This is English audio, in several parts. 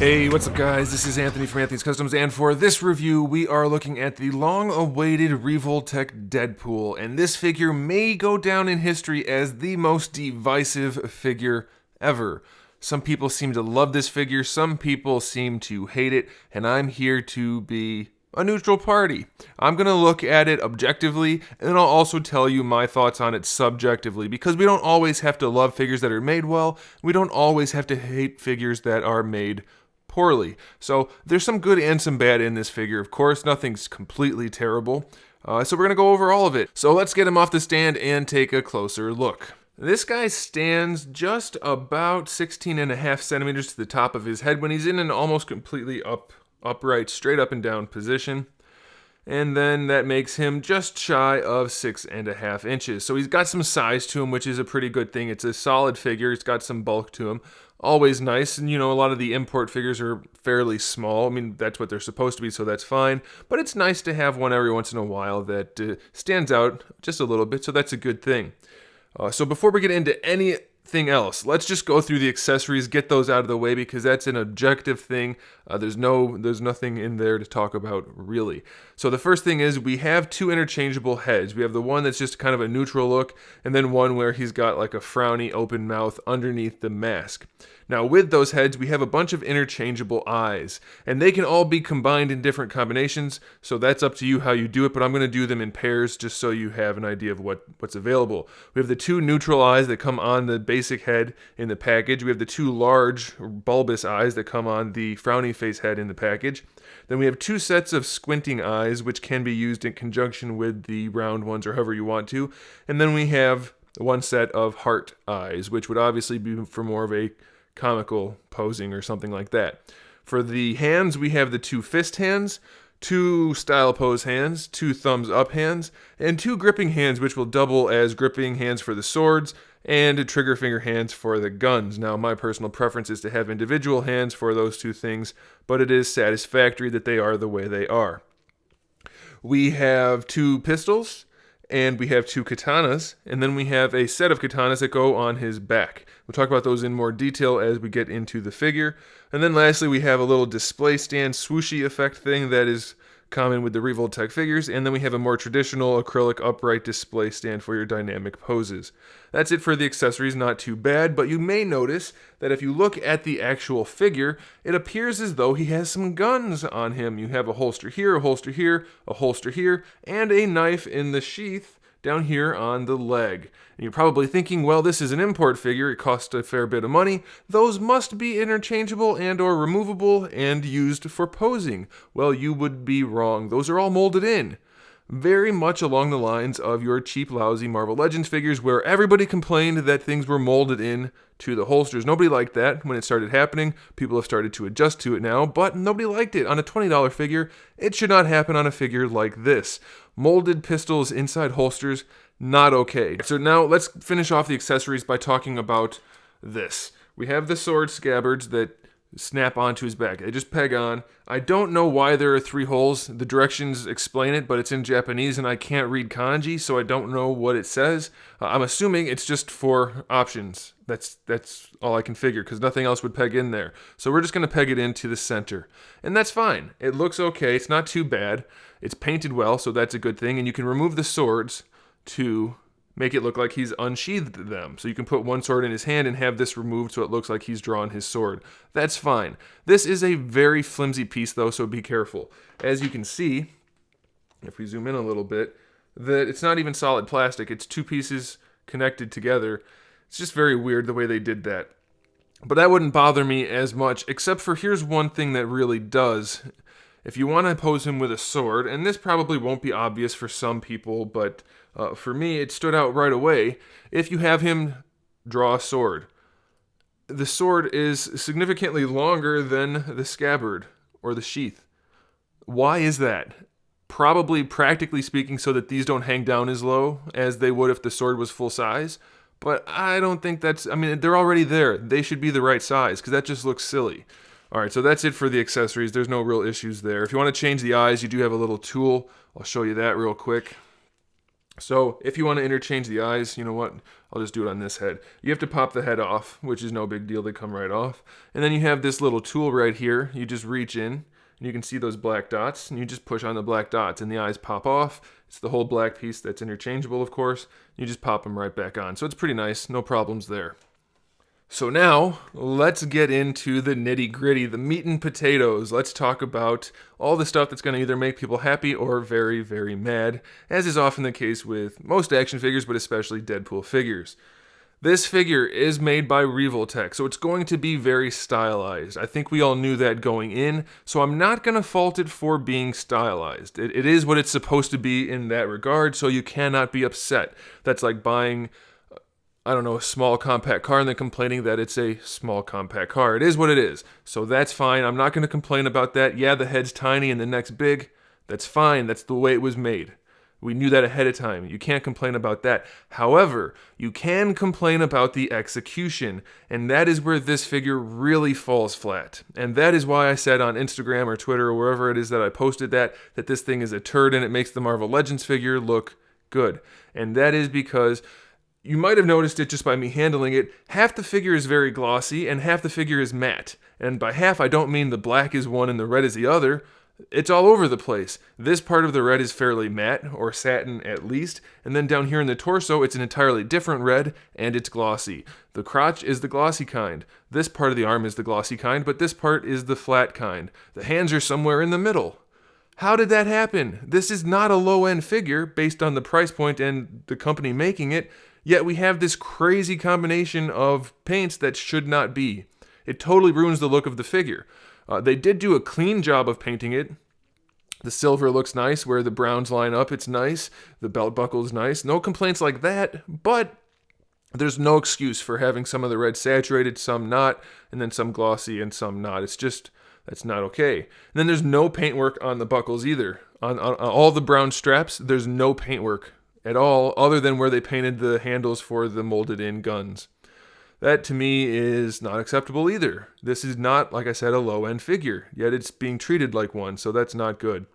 Hey, what's up guys? This is Anthony from AnthonysCustoms, and for this review, we are looking at the long-awaited Revoltech Deadpool, and this figure may go down in history as the most divisive figure ever. Some people seem to love this figure, some people seem to hate it, and I'm here to be a neutral party. I'm going to look at it objectively, and then I'll also tell you my thoughts on it subjectively, because we don't always have to love figures that are made well, we don't always have to hate figures that are made poorly. So there's some good and some bad in this figure. Of course, nothing's completely terrible. So we're going to go over all of it. So let's get him off the stand and take a closer look. This guy stands just about 16.5 centimeters to the top of his head when he's in an almost completely upright, straight up and down position. And then that makes him just shy of 6.5 inches. So he's got some size to him, which is a pretty good thing. It's a solid figure. It's got some bulk to him. Always nice. And, you know, a lot of the import figures are fairly small. I mean, that's what they're supposed to be, so that's fine. But it's nice to have one every once in a while that stands out just a little bit, so that's a good thing. So before we get into anything else, let's just go through the accessories, get those out of the way, because that's an objective thing. There's nothing in there to talk about, really. So the first thing is we have two interchangeable heads. We have the one that's just kind of a neutral look, and then one where he's got like a frowny open mouth underneath the mask. Now with those heads, we have a bunch of interchangeable eyes, and they can all be combined in different combinations, so that's up to you how you do it, but I'm going to do them in pairs just so you have an idea of what's available. We have the two neutral eyes that come on the basic head in the package. We have the two large bulbous eyes that come on the frowny face head in the package. Then we have two sets of squinting eyes, which can be used in conjunction with the round ones or however you want to. And then we have one set of heart eyes, which would obviously be for more of a comical posing or something like that. For the hands, we have the two fist hands, two style pose hands, two thumbs up hands, and two gripping hands, which will double as gripping hands for the swords and trigger finger hands for the guns. Now, my personal preference is to have individual hands for those two things, but it is satisfactory that they are the way they are. We have two pistols, and we have two katanas, and then we have a set of katanas that go on his back. We'll talk about those in more detail as we get into the figure. And then lastly, we have a little display stand swooshy effect thing that is common with the Revoltech figures, and then we have a more traditional acrylic upright display stand for your dynamic poses. That's it for the accessories, not too bad, but you may notice that if you look at the actual figure, it appears as though he has some guns on him. You have a holster here, a holster here, a holster here, and a knife in the sheath down here on the leg. And you're probably thinking, well, this is an import figure, it costs a fair bit of money. Those must be interchangeable and or removable and used for posing. Well, you would be wrong. Those are all molded in. Very much along the lines of your cheap, lousy Marvel Legends figures where everybody complained that things were molded in to the holsters. Nobody liked that when it started happening. People have started to adjust to it now, but nobody liked it. On a $20 figure, it should not happen on a figure like this. Molded pistols inside holsters, not okay. So now let's finish off the accessories by talking about this. We have the sword scabbards that snap onto his back. They just peg on. I don't know why there are 3 holes. The directions explain it, but it's in Japanese and I can't read kanji, so I don't know what it says. I'm assuming it's just for options. That's all I can figure, because nothing else would peg in there. So we're just going to peg it into the center. And that's fine. It looks okay. It's not too bad. It's painted well, so that's a good thing. And you can remove the swords to make it look like he's unsheathed them. So you can put one sword in his hand and have this removed so it looks like he's drawn his sword. That's fine. This is a very flimsy piece though, so be careful. As you can see, if we zoom in a little bit, that it's not even solid plastic. It's 2 pieces connected together. It's just very weird the way they did that. But that wouldn't bother me as much, except for here's one thing that really does. If you want to pose him with a sword, and this probably won't be obvious for some people, but for me it stood out right away. If you have him draw a sword, the sword is significantly longer than the scabbard or the sheath. Why is that? Probably practically speaking so that these don't hang down as low as they would if the sword was full size. But I don't think that's, I mean, they're already there. They should be the right size, because that just looks silly. Alright, so that's it for the accessories. There's no real issues there. If you want to change the eyes, you do have a little tool. I'll show you that real quick. So if you want to interchange the eyes, you know what? I'll just do it on this head. You have to pop the head off, which is no big deal. They come right off. And then you have this little tool right here. You just reach in, and you can see those black dots, and you just push on the black dots, and the eyes pop off. It's the whole black piece that's interchangeable, of course. You just pop them right back on. So it's pretty nice. No problems there. So now, let's get into the nitty-gritty, the meat and potatoes. Let's talk about all the stuff that's going to either make people happy or very, very mad, as is often the case with most action figures, but especially Deadpool figures. This figure is made by Revoltech, so it's going to be very stylized. I think we all knew that going in, so I'm not going to fault it for being stylized. It is what it's supposed to be in that regard, so you cannot be upset. That's like buying, I don't know, a small compact car and then complaining that it's a small compact car. It is what it is. So that's fine. I'm not going to complain about that. Yeah, the head's tiny and the neck's big. That's fine. That's the way it was made. We knew that ahead of time. You can't complain about that. However, you can complain about the execution, and that is where this figure really falls flat. And that is why I said on Instagram or Twitter or wherever it is that I posted that this thing is a turd and it makes the Marvel Legends figure look good. And that is because you might have noticed it just by me handling it. Half the figure is very glossy and half the figure is matte. And by half, I don't mean the black is one and the red is the other. It's all over the place. This part of the red is fairly matte, or satin at least, and then down here in the torso, it's an entirely different red, and it's glossy. The crotch is the glossy kind. This part of the arm is the glossy kind, but this part is the flat kind. The hands are somewhere in the middle. How did that happen? This is not a low-end figure based on the price point and the company making it. Yet we have this crazy combination of paints that should not be. It totally ruins the look of the figure. They did do a clean job of painting it. The silver looks nice where the browns line up. It's nice. The belt buckle is nice. No complaints like that, but there's no excuse for having some of the red saturated, some not, and then some glossy and some not. It's just, that's not okay. And then there's no paintwork on the buckles either. On all the brown straps, there's no paintwork at all, other than where they painted the handles for the molded in guns. That to me is not acceptable either. This is not, like I said, a low-end figure, yet it's being treated like one, so that's not good.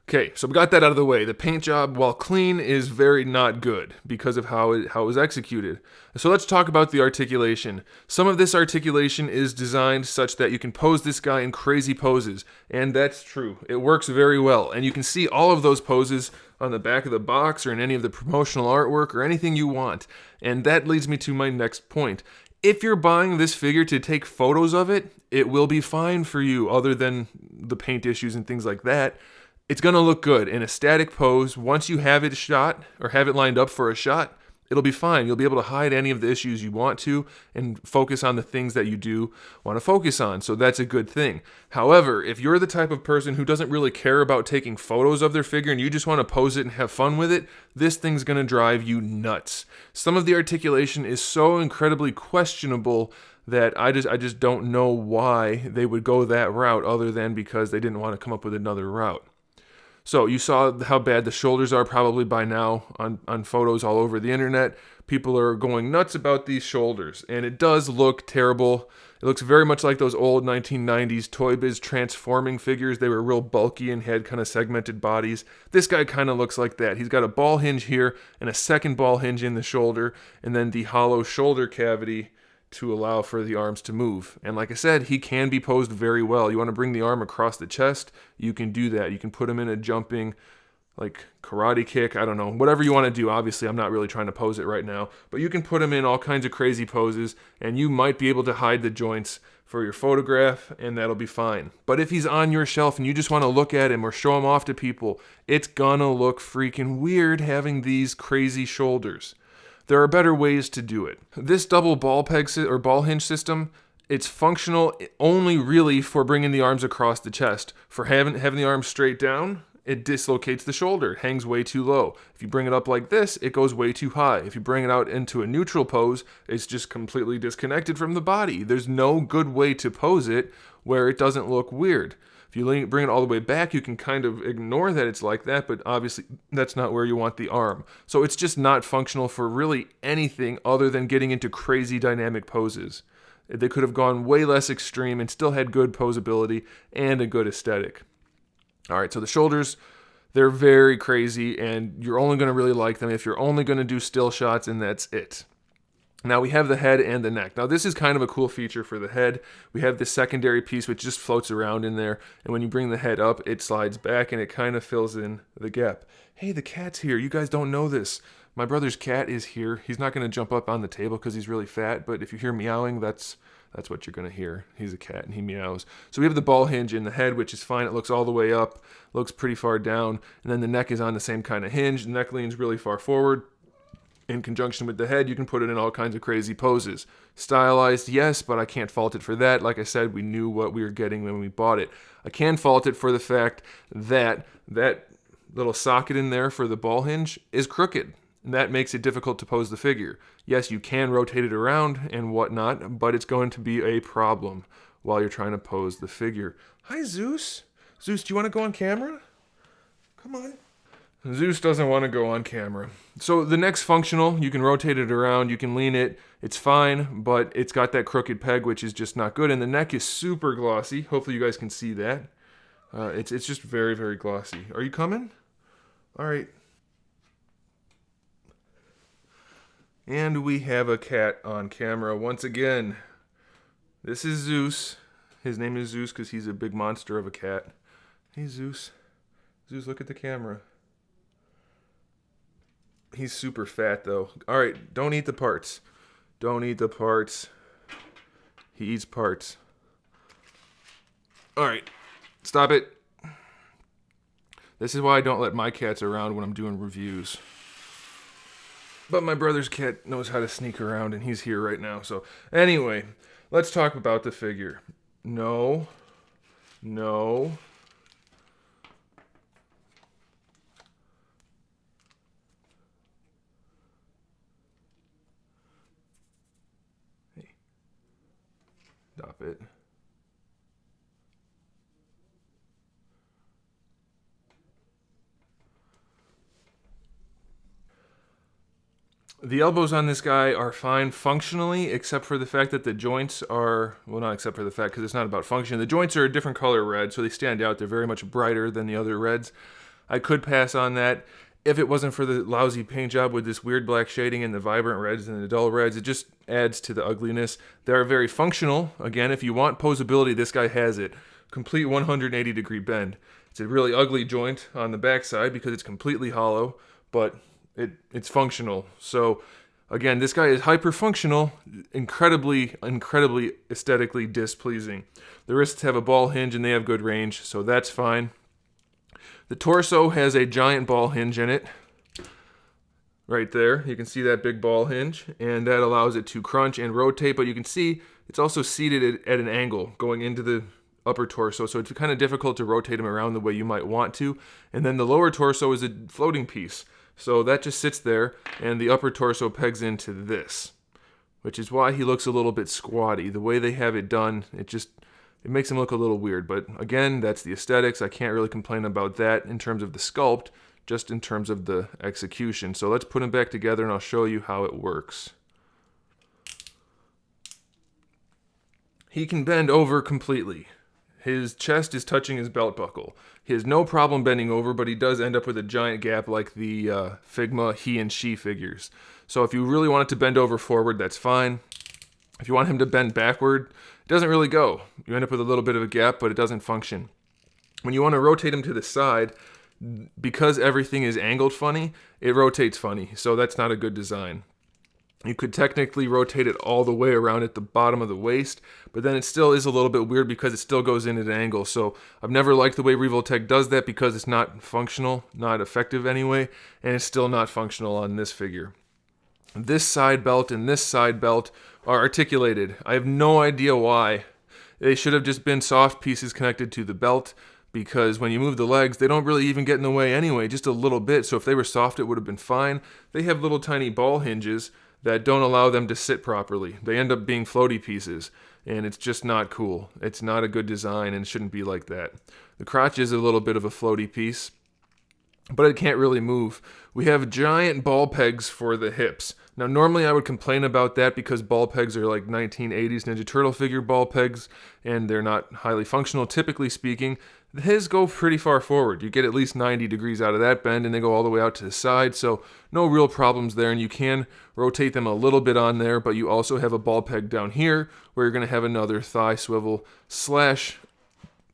Okay, so we got that out of the way. The paint job, while clean, is very not good because of how it was executed. So let's talk about the articulation. Some of this articulation is designed such that you can pose this guy in crazy poses, and that's true. It works very well, and you can see all of those poses on the back of the box or in any of the promotional artwork or anything you want. And that leads me to my next point. If you're buying this figure to take photos of it, it will be fine for you, other than the paint issues and things like that. It's going to look good in a static pose. Once you have it shot or have it lined up for a shot, it'll be fine. You'll be able to hide any of the issues you want to and focus on the things that you do want to focus on. So that's a good thing. However, if you're the type of person who doesn't really care about taking photos of their figure and you just want to pose it and have fun with it, this thing's going to drive you nuts. Some of the articulation is so incredibly questionable that I just don't know why they would go that route, other than because they didn't want to come up with another route. So you saw how bad the shoulders are probably by now on photos all over the internet. People are going nuts about these shoulders, and it does look terrible. It looks very much like those old 1990s Toy Biz transforming figures. They were real bulky and had kind of segmented bodies. This guy kind of looks like that. He's got a ball hinge here and a second ball hinge in the shoulder, and then the hollow shoulder cavity to allow for the arms to move. And like I said, he can be posed very well. You want to bring the arm across the chest, you can do that. You can put him in a jumping, like karate kick, I don't know, whatever you want to do. Obviously, I'm not really trying to pose it right now, but you can put him in all kinds of crazy poses, and you might be able to hide the joints for your photograph, and that'll be fine. But if he's on your shelf and you just want to look at him or show him off to people, it's gonna look freaking weird having these crazy shoulders. There are better ways to do it. This double ball peg or ball hinge system, it's functional only really for bringing the arms across the chest. For having the arms straight down, it dislocates the shoulder. It hangs way too low. If you bring it up like this, it goes way too high. If you bring it out into a neutral pose, it's just completely disconnected from the body. There's no good way to pose it where it doesn't look weird. If you bring it all the way back, you can kind of ignore that it's like that, but obviously that's not where you want the arm. So it's just not functional for really anything other than getting into crazy dynamic poses. They could have gone way less extreme and still had good posability and a good aesthetic. All right, so the shoulders, They're very crazy, and you're only going to really like them if you're only going to do still shots, and that's it. Now we have the head and the neck. Now this is kind of a cool feature for the head. We have this secondary piece which just floats around in there, and when you bring the head up, it slides back and it kind of fills in the gap. Hey, the cat's here. You guys don't know this. My brother's cat is here. He's not going to jump up on the table because he's really fat, but if you hear meowing, that's what you're going to hear. He's a cat and he meows. So we have the ball hinge in the head, which is fine. It looks all the way up, looks pretty far down, and then the neck is on the same kind of hinge. The neck leans really far forward. In conjunction with the head, you can put it in all kinds of crazy poses. Stylized, yes, but I can't fault it for that. Like I said, we knew what we were getting when we bought it. I can fault it for the fact that that little socket in there for the ball hinge is crooked. And that makes it difficult to pose the figure. Yes, you can rotate it around and whatnot, but it's going to be a problem while you're trying to pose the figure. Hi, Zeus. Zeus, do you want to go on camera? Come on. Zeus doesn't want to go on camera. So the neck's functional. You can rotate it around. You can lean it. It's fine, but it's got that crooked peg, which is just not good. And the neck is super glossy. Hopefully you guys can see that. It's just very, very glossy. Are you coming? All right. And we have a cat on camera once again. This is Zeus. His name is Zeus because he's a big monster of a cat. Hey, Zeus. Zeus, look at the camera. He's super fat, though. All right, don't eat the parts. Don't eat the parts. He eats parts. All right, stop it. This is why I don't let my cats around when I'm doing reviews. But my brother's cat knows how to sneak around, and he's here right now. So anyway, let's talk about the figure. No. Hey. Stop it. The elbows on this guy are fine functionally, except for the fact that the joints are, well, not except for the fact because it's not about function. The joints are a different color red, so they stand out. They're very much brighter than the other reds. I could pass on that if it wasn't for the lousy paint job with this weird black shading and the vibrant reds and the dull reds. It just adds to the ugliness. They are very functional. Again, if you want posability, this guy has it. Complete 180 degree bend. It's a really ugly joint on the backside because it's completely hollow, but it's functional. So again, this guy is hyper functional, incredibly aesthetically displeasing. The wrists have a ball hinge and they have good range, so that's fine. The torso has a giant ball hinge in it. Right there, you can see that big ball hinge, and that allows it to crunch and rotate, but you can see it's also seated at an angle going into the upper torso, so it's kind of difficult to rotate him around the way you might want to. And then the lower torso is a floating piece. So that just sits there, and the upper torso pegs into this, which is why he looks a little bit squatty. The way they have it done, it makes him look a little weird. But again, that's the aesthetics. I can't really complain about that in terms of the sculpt, just in terms of the execution. So let's put him back together, and I'll show you how it works. He can bend over completely. His chest is touching his belt buckle. He has no problem bending over, but he does end up with a giant gap like the Figma he and she figures. So if you really want it to bend over forward, that's fine. If you want him to bend backward, it doesn't really go. You end up with a little bit of a gap, but it doesn't function. When you want to rotate him to the side, because everything is angled funny, it rotates funny. So that's not a good design. You could technically rotate it all the way around at the bottom of the waist, but then it still is a little bit weird because it still goes in at an angle. So I've never liked the way Revoltech does that because it's not functional, not effective anyway, and it's still not functional on this figure. This side belt and this side belt are articulated. I have no idea why. They should have just been soft pieces connected to the belt, because when you move the legs, they don't really even get in the way anyway, just a little bit. So if they were soft, it would have been fine. They have little tiny ball hinges that don't allow them to sit properly. They end up being floaty pieces, and it's just not cool. It's not a good design, and it shouldn't be like that. The crotch is a little bit of a floaty piece, but it can't really move. We have giant ball pegs for the hips. Now, normally I would complain about that because ball pegs are like 1980s Ninja Turtle figure ball pegs, and they're not highly functional, typically speaking. his go pretty far forward. You get at least 90 degrees out of that bend, and they go all the way out to the side, so no real problems there, and you can rotate them a little bit on there, but you also have a ball peg down here where you're going to have another thigh swivel slash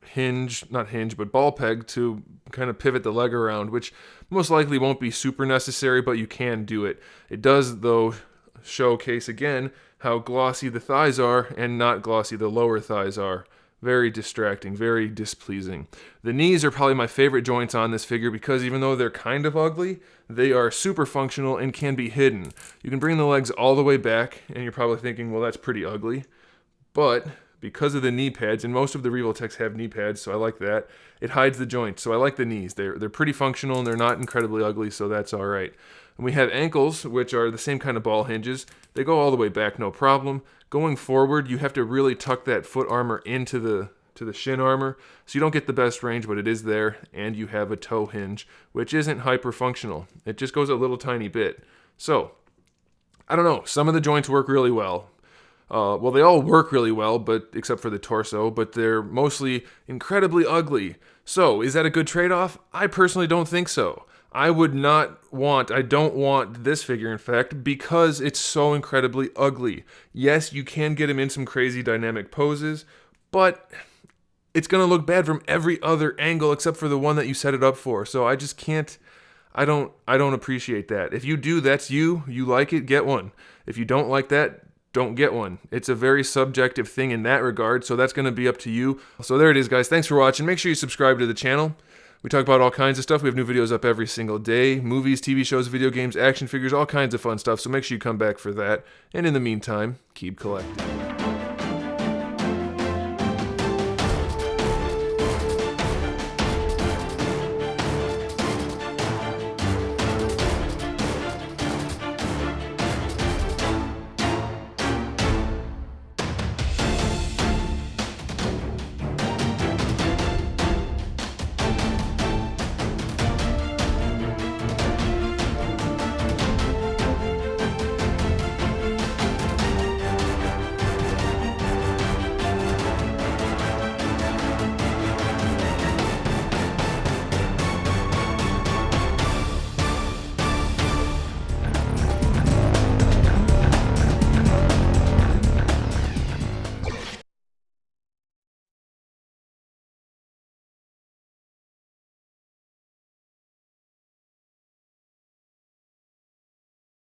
hinge, not hinge, but ball peg to kind of pivot the leg around, which most likely won't be super necessary, but you can do it. It does, though, showcase again how glossy the thighs are and not glossy the lower thighs are. Very distracting, very displeasing. The knees are probably my favorite joints on this figure because even though they're kind of ugly, they are super functional and can be hidden. You can bring the legs all the way back, and you're probably thinking, well, that's pretty ugly. But because of the knee pads, and most of the Revoltechs have knee pads, so I like that, it hides the joints. So I like the knees. They're pretty functional, and they're not incredibly ugly, so that's all right. And we have ankles, which are the same kind of ball hinges. They go all the way back, no problem. Going forward, you have to really tuck that foot armor into the shin armor, so you don't get the best range, but it is there, and you have a toe hinge, which isn't hyper functional. It just goes a little tiny bit. So, I don't know, some of the joints work really well. Well, they all work really well, but except for the torso, but they're mostly incredibly ugly. So, is that a good trade-off? I personally don't think so. I don't want this figure, in fact, because it's so incredibly ugly. Yes, you can get him in some crazy dynamic poses, but it's going to look bad from every other angle except for the one that you set it up for. So I just can't, I don't appreciate that. If you do, that's you like it, get one. If you don't like that, don't get one. It's a very subjective thing in that regard, so that's going to be up to you. So there it is, guys. Thanks for watching. Make sure you subscribe to the channel. We talk about all kinds of stuff. We have new videos up every single day. Movies, TV shows, video games, action figures, all kinds of fun stuff. So make sure you come back for that. And in the meantime, keep collecting.